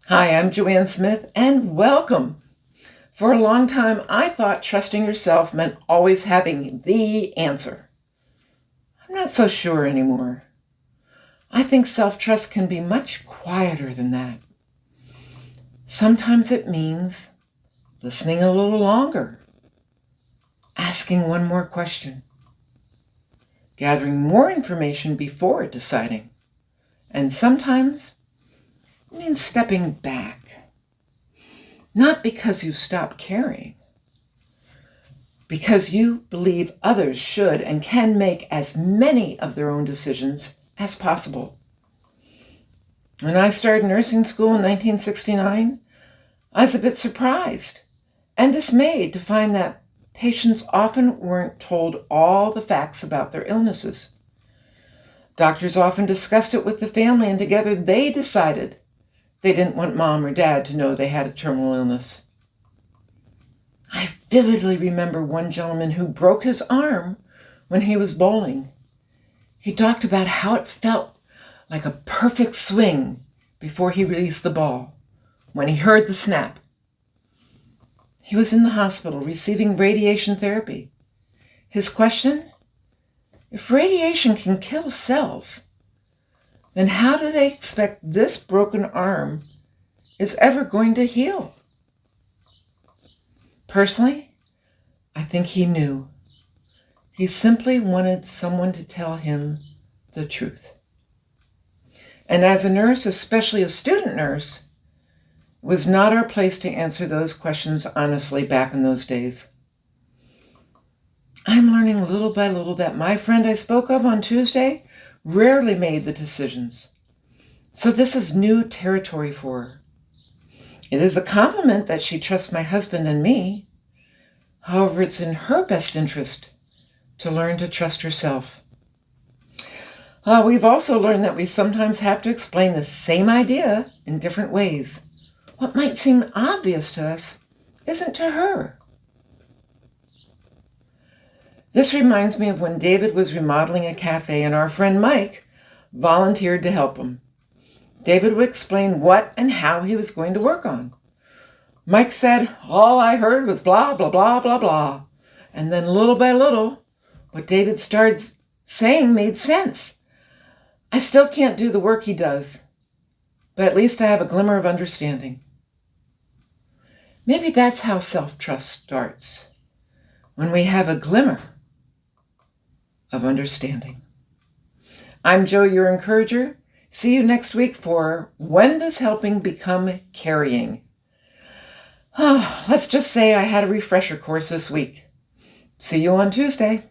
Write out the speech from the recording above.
Hi, I'm Joanne Smith, and welcome. For a long time, I thought trusting yourself meant always having the answer. I'm not so sure anymore. I think self-trust can be much quieter than that. Sometimes it means listening a little longer, asking one more question, gathering more information before deciding, and sometimes it means stepping back. Not because you stop caring, because you believe others should and can make as many of their own decisions as possible. When I started nursing school in 1969, I was a bit surprised and dismayed to find that patients often weren't told all the facts about their illnesses. Doctors often discussed it with the family, and together they decided they didn't want mom or dad to know they had a terminal illness. I vividly remember one gentleman who broke his arm when he was bowling. He talked about how it felt like a perfect swing before he released the ball, when he heard the snap. He was in the hospital receiving radiation therapy. His question? If radiation can kill cells, then how do they expect this broken arm is ever going to heal? Personally, I think he knew. He simply wanted someone to tell him the truth. And as a nurse, especially a student nurse, it was not our place to answer those questions honestly back in those days. I'm learning little by little that my friend I spoke of on Tuesday rarely made the decisions. So this is new territory for her. It is a compliment that she trusts my husband and me. However, it's in her best interest to learn to trust herself. We've also learned that we sometimes have to explain the same idea in different ways. What might seem obvious to us isn't to her. This reminds me of when David was remodeling a cafe and our friend Mike volunteered to help him. David would explain what and how he was going to work on. Mike said, all I heard was blah, blah, blah, blah, blah. And then little by little, what David started saying made sense. I still can't do the work he does, but at least I have a glimmer of understanding. Maybe that's how self-trust starts, when we have a glimmer of understanding. I'm Jo, your encourager. See you next week for When Does Helping Become Carrying? Let's just say I had a refresher course this week. See you on Tuesday.